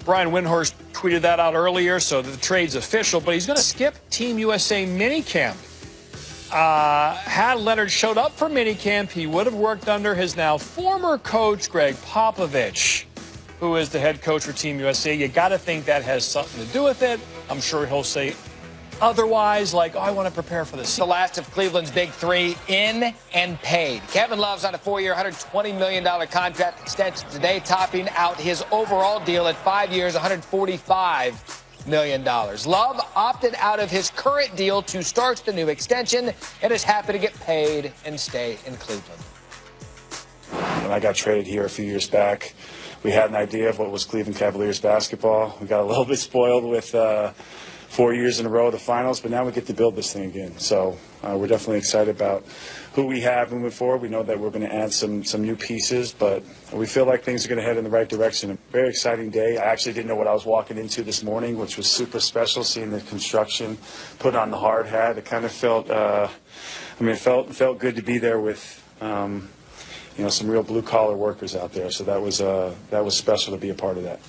Brian Windhorst tweeted that out earlier, so the trade's official, but he's going to skip Team USA minicamp. Had Leonard showed up for minicamp, he would have worked under his now former coach, Greg Popovich, who is the head coach for Team USA. You got to think that has something to do with it. I'm sure he'll say otherwise, like, oh, I want to prepare for this. The last of Cleveland's big three in and paid. Kevin Love's on a 4-year, $120 million contract extension today, topping out his overall deal at 5 years, $145 million. Love opted out of his current deal to start the new extension and is happy to get paid and stay in Cleveland. When I got traded here a few years back, we had an idea of what was Cleveland Cavaliers basketball. We got a little bit spoiled with 4 years in a row of the finals, but now we get to build this thing again. So we're definitely excited about who we have moving forward. We know that we're going to add some new pieces, but we feel like things are going to head in the right direction. A very exciting day. I actually didn't know what I was walking into this morning, which was super special, seeing the construction, put on the hard hat. It kind of felt, it felt good to be there with, some real blue-collar workers out there. So that was special to be a part of that.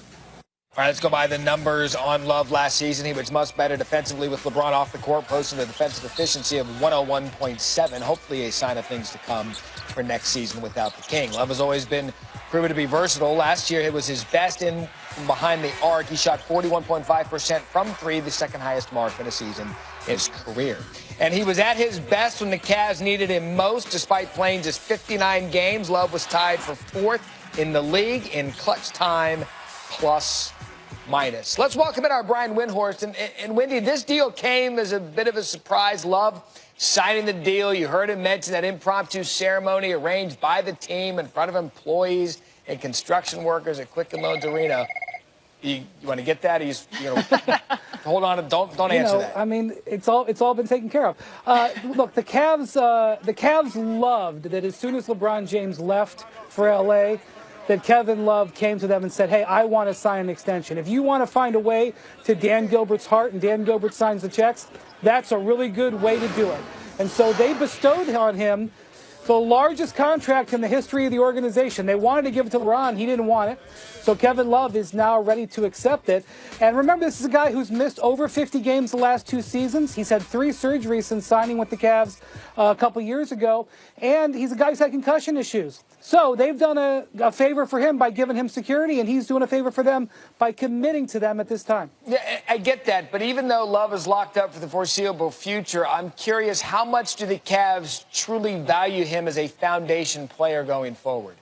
All right, let's go by the numbers on Love last season. He was much better defensively with LeBron off the court, posting a defensive efficiency of 101.7. Hopefully a sign of things to come for next season without the King. Love has always been proven to be versatile. Last year, it was his best in from behind the arc. He shot 41.5% from three, the second highest mark in a season in his career. And he was at his best when the Cavs needed him most. Despite playing just 59 games, Love was tied for fourth in the league in clutch time plus minus. Let's welcome in our Brian Windhorst. And Wendy, this deal came as a bit of a surprise. Love signing the deal. You heard him mention that impromptu ceremony arranged by the team in front of employees and construction workers at Quicken Loans Arena. You want to get that? Hold on. Don't answer that. I mean, it's all been taken care of. Look, the Cavs loved that as soon as LeBron James left for L.A., that Kevin Love came to them and said, hey, I want to sign an extension. If you want to find a way to Dan Gilbert's heart and Dan Gilbert signs the checks, that's a really good way to do it. And so they bestowed on him the largest contract in the history of the organization. They wanted to give it to LeBron. He didn't want it. So Kevin Love is now ready to accept it. And remember, this is a guy who's missed over 50 games the last 2 seasons. He's had 3 surgeries since signing with the Cavs a couple years ago. And he's a guy who's had concussion issues. So they've done a favor for him by giving him security, and he's doing a favor for them by committing to them at this time. Yeah, I get that. But even though Love is locked up for the foreseeable future, I'm curious, how much do the Cavs truly value him as a foundation player going forward?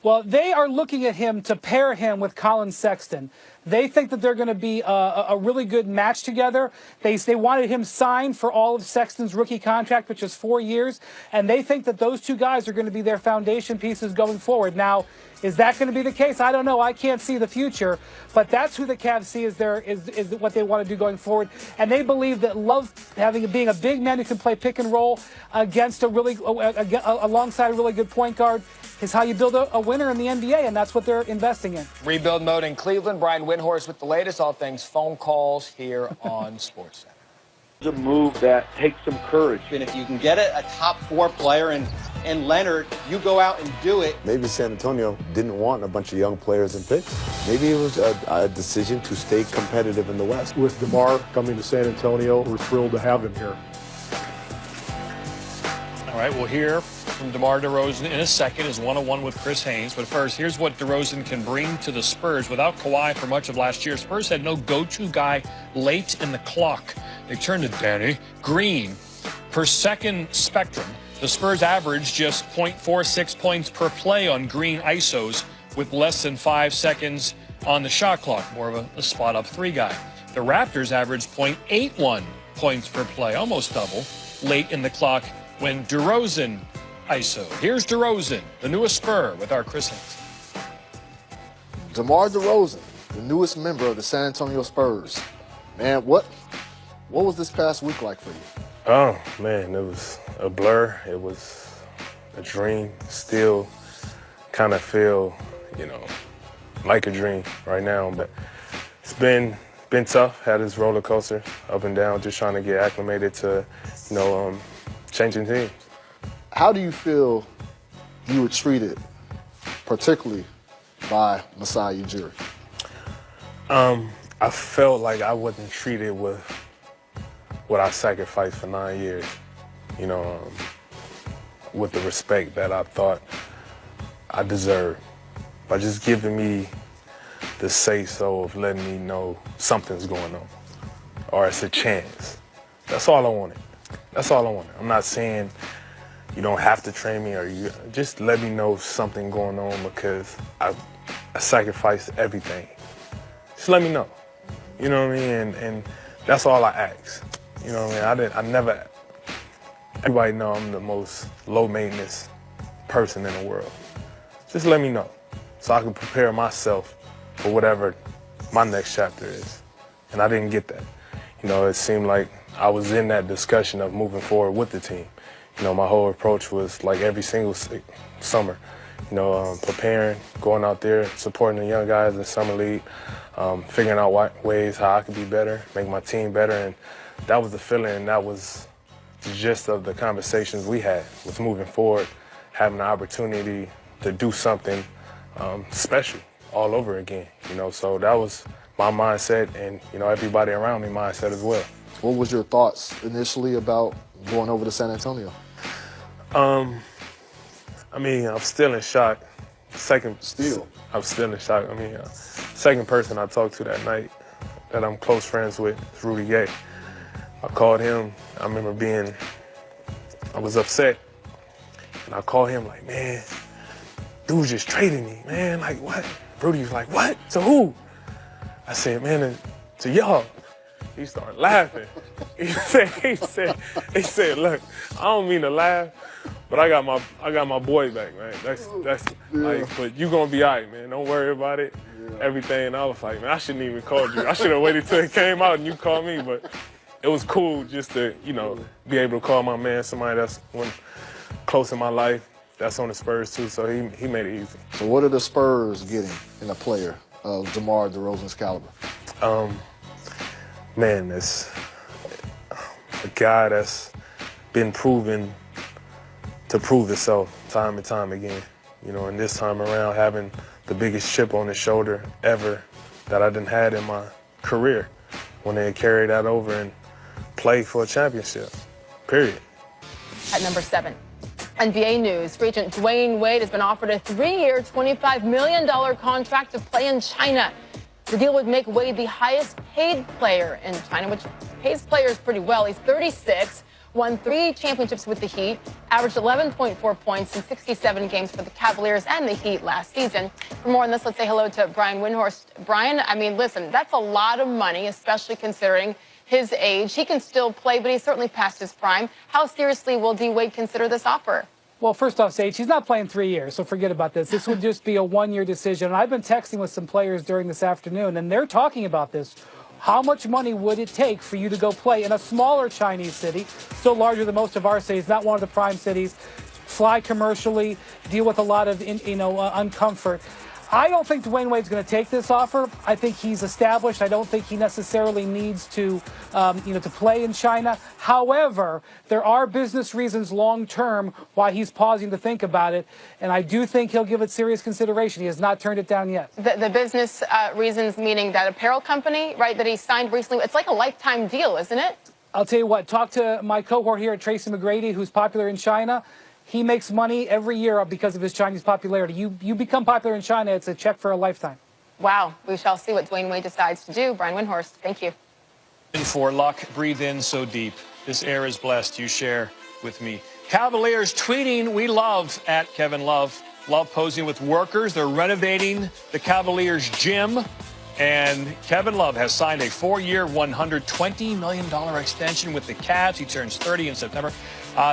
Well, they are looking at him to pair him with Colin Sexton. They think that they're going to be a really good match together. They wanted him signed for all of Sexton's rookie contract, which is 4 years, and they think that those two guys are going to be their foundation pieces going forward. Now, is that going to be the case? I don't know. I can't see the future, but that's who the Cavs see is what they want to do going forward. And they believe that Love being a big man who can play pick and roll against alongside a really good point guard is how you build a winner in the NBA, and that's what they're investing in. Rebuild mode in Cleveland. Brian Windhorst with the latest, all things phone calls here on SportsCenter. It's a move that takes some courage. And if you can get a top 4 player and Leonard, you go out and do it. Maybe San Antonio didn't want a bunch of young players and picks. Maybe it was a decision to stay competitive in the West. With DeMar coming to San Antonio, we're thrilled to have him here. All right, we'll hear from DeMar DeRozan in a second, his one-on-one with Chris Haynes. But first, here's what DeRozan can bring to the Spurs. Without Kawhi for much of last year, Spurs had no go-to guy late in the clock. They turned to Danny Green. Per second spectrum, the Spurs averaged just 0.46 points per play on Green ISOs with less than 5 seconds on the shot clock, more of a spot-up 3 guy. The Raptors averaged 0.81 points per play, almost double, late in the clock when DeRozan ISO. Here's DeRozan, the newest Spur, with our Chris Haynes. DeMar DeRozan, the newest member of the San Antonio Spurs. Man, what was this past week like for you? Oh, man, it was a blur. It was a dream. Still kind of feel, like a dream right now. But it's been tough. Had this roller coaster up and down, just trying to get acclimated to, changing teams. How do you feel you were treated, particularly by Masai Ujiri? I felt like I wasn't treated with what I sacrificed for 9 years, you know, with the respect that I thought I deserved, by just giving me the say-so of letting me know something's going on, or it's a chance. That's all I wanted. That's all I wanted. I'm not saying you don't have to train me, or you just let me know something going on, because I sacrificed everything. Just let me know. You know what I mean? And that's all I ask. You know what I mean? I never, everybody know I'm the most low maintenance person in the world. Just let me know so I can prepare myself for whatever my next chapter is. And I didn't get that. You know, it seemed like I was in that discussion of moving forward with the team. You know, my whole approach was like every single summer, you know, preparing, going out there, supporting the young guys in summer league, figuring out ways how I could be better, make my team better. And that was the feeling, and that was the gist of the conversations we had, was moving forward, having the opportunity to do something special all over again, you know. So that was my mindset, and, you know, everybody around me mindset as well. What was your thoughts initially about going over to San Antonio? I mean, I'm still in shock. I'm still in shock. I mean, second person I talked to that night that I'm close friends with is Rudy Gay. I called him. I remember I was upset, and I called him like, man, dude just traded me, man. Like, what? Rudy was like, what? To who? I said, man, to y'all. He started laughing. He said, look, I don't mean to laugh, but I got my boy back, man. That's like, but you gonna be all right, man. Don't worry about it. Everything. And I was like, man, I shouldn't even called you. I should have waited till it came out and you called me. But it was cool just to, you know, be able to call my man, somebody that's close in my life, that's on the Spurs too. So he made it easy. So what are the Spurs getting in a player of DeMar DeRozan's caliber? Man, it's a guy that's been proven to prove itself time and time again. You know, and this time around having the biggest chip on his shoulder ever that I done had in my career, when they carried that over and played for a championship, period. At number 7, NBA news. Free agent Dwayne Wade has been offered a 3-year, $25 million contract to play in China. The deal would make Wade the highest paid player in China, which pays players pretty well. He's 36, won 3 championships with the Heat, averaged 11.4 points in 67 games for the Cavaliers and the Heat last season. For more on this, let's say hello to Brian Windhorst. Brian, I mean, listen, that's a lot of money, especially considering his age. He can still play, but he's certainly past his prime. How seriously will D. Wade consider this offer? Well, first off, Sage, he's not playing 3 years, so forget about this. This would just be a 1-year decision. And I've been texting with some players during this afternoon, and they're talking about this. How much money would it take for you to go play in a smaller Chinese city, still larger than most of our cities, not one of the prime cities, fly commercially, deal with a lot of, uncomfort? I don't think Dwayne Wade's going to take this offer. I think he's established. I don't think he necessarily needs to, to play in China. However, there are business reasons long term why he's pausing to think about it, and I do think he'll give it serious consideration. He has not turned it down yet. The business reasons, meaning that apparel company, right, that he signed recently, it's like a lifetime deal, isn't it? I'll tell you what. Talk to my cohort here at Tracy McGrady, who's popular in China. He makes money every year because of his Chinese popularity. You become popular in China, it's a check for a lifetime. Wow. We shall see what Dwayne Wade decides to do. Brian Windhorst, thank you. For luck, breathe in so deep. This air is blessed. You share with me. Cavaliers tweeting, we love, at Kevin Love. Love posing with workers. They're renovating the Cavaliers gym. And Kevin Love has signed a 4-year, $120 million extension with the Cavs. He turns 30 in September.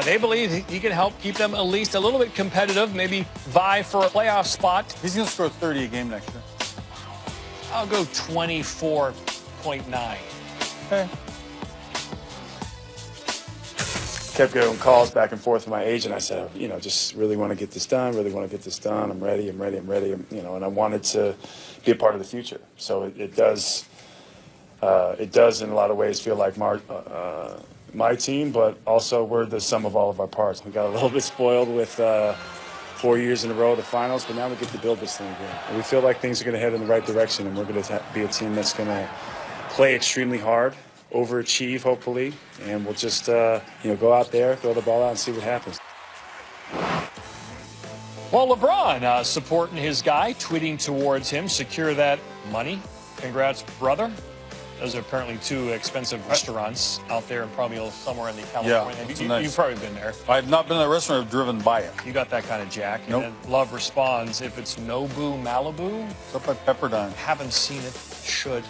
They believe he can help keep them at least a little bit competitive, maybe vie for a playoff spot. He's going to score 30 a game next year. I'll go 24.9. Okay. Kept getting calls back and forth with my agent. I said, just really want to get this done, I'm ready, and I wanted to be a part of the future. So it does in a lot of ways feel like my team, but also we're the sum of all of our parts. We got a little bit spoiled with 4 years in a row of the finals, but now we get to build this thing again. And we feel like things are going to head in the right direction, and we're going to be a team that's going to play extremely hard, overachieve, hopefully, and we'll just go out there, throw the ball out, and see what happens. Well, LeBron supporting his guy, tweeting towards him, secure that money. Congrats, brother. Those are apparently 2 expensive restaurants out there and probably somewhere in the California. Yeah, nice. You've probably been there. I've not been in a restaurant, I've driven by it. You got that kind of jack. Nope. And then Love responds, if it's Nobu Malibu, It's up at Pepperdine. haven't seen it, should.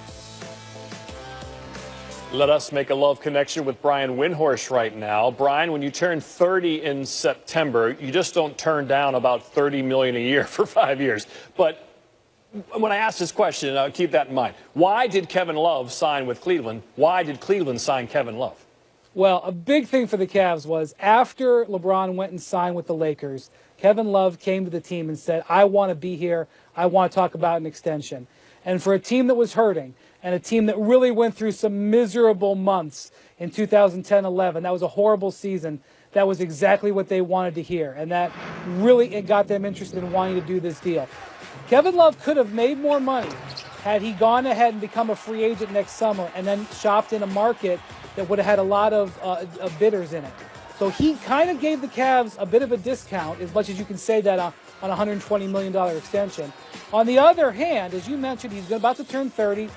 Let us make a love connection with Brian Windhorst right now. Brian, when you turn 30 in September, you just don't turn down about $30 million a year for 5 years. But when I ask this question, keep that in mind. Why did Kevin Love sign with Cleveland? Why did Cleveland sign Kevin Love? Well, a big thing for the Cavs was after LeBron went and signed with the Lakers, Kevin Love came to the team and said, I want to be here. I want to talk about an extension. And for a team that was hurting and a team that really went through some miserable months in 2010-11, that was a horrible season. That was exactly what they wanted to hear. And that really got them interested in wanting to do this deal. Kevin Love could have made more money had he gone ahead and become a free agent next summer and then shopped in a market that would have had a lot of bidders in it. So he kind of gave the Cavs a bit of a discount, as much as you can say that on a $120 million extension. On the other hand, as you mentioned, he's about to turn 30.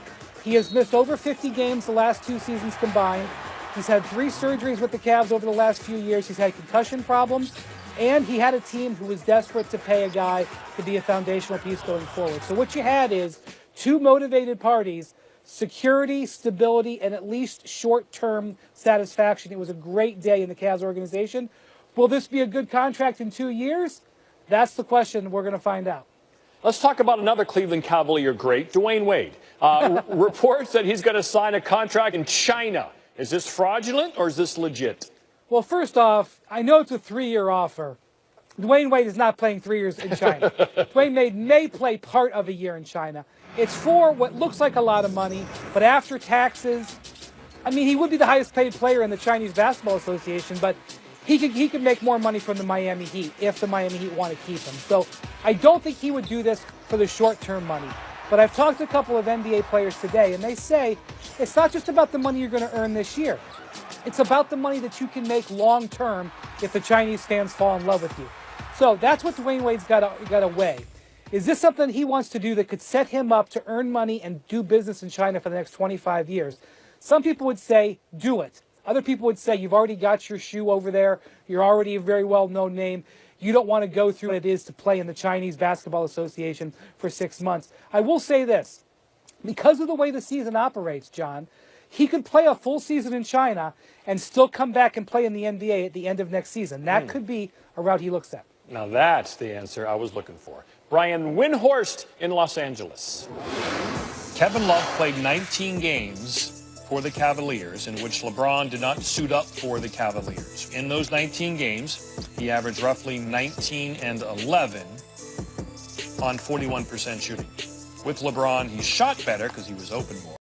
He has missed over 50 games the last 2 seasons combined. He's had 3 surgeries with the Cavs over the last few years. He's had concussion problems. And he had a team who was desperate to pay a guy to be a foundational piece going forward. So what you had is 2 motivated parties, security, stability, and at least short-term satisfaction. It was a great day in the Cavs organization. Will this be a good contract in 2 years? That's the question we're going to find out. Let's talk about another Cleveland Cavalier great, Dwayne Wade. Reports that he's going to sign a contract in China. Is this fraudulent or is this legit? Well, first off, I know it's a 3-year offer. Dwayne Wade is not playing 3 years in China. Dwayne Wade may play part of a year in China. It's for what looks like a lot of money, but after taxes, I mean, he would be the highest paid player in the Chinese Basketball Association, but he could make more money from the Miami Heat if the Miami Heat want to keep him. So I don't think he would do this for the short-term money. But I've talked to a couple of NBA players today, and they say it's not just about the money you're going to earn this year. It's about the money that you can make long-term if the Chinese fans fall in love with you. So that's what Dwayne Wade's got to weigh. Is this something he wants to do that could set him up to earn money and do business in China for the next 25 years? Some people would say, do it. Other people would say, you've already got your shoe over there. You're already a very well-known name. You don't want to go through what it is to play in the Chinese Basketball Association for 6 months. I will say this. Because of the way the season operates, John, he could play a full season in China and still come back and play in the NBA at the end of next season. That could be a route he looks at. Now that's the answer I was looking for. Brian Windhorst in Los Angeles. Kevin Love played 19 games for the Cavaliers in which LeBron did not suit up for the Cavaliers. In those 19 games, he averaged roughly 19 and 11 on 41% shooting. With LeBron, he shot better because he was open more.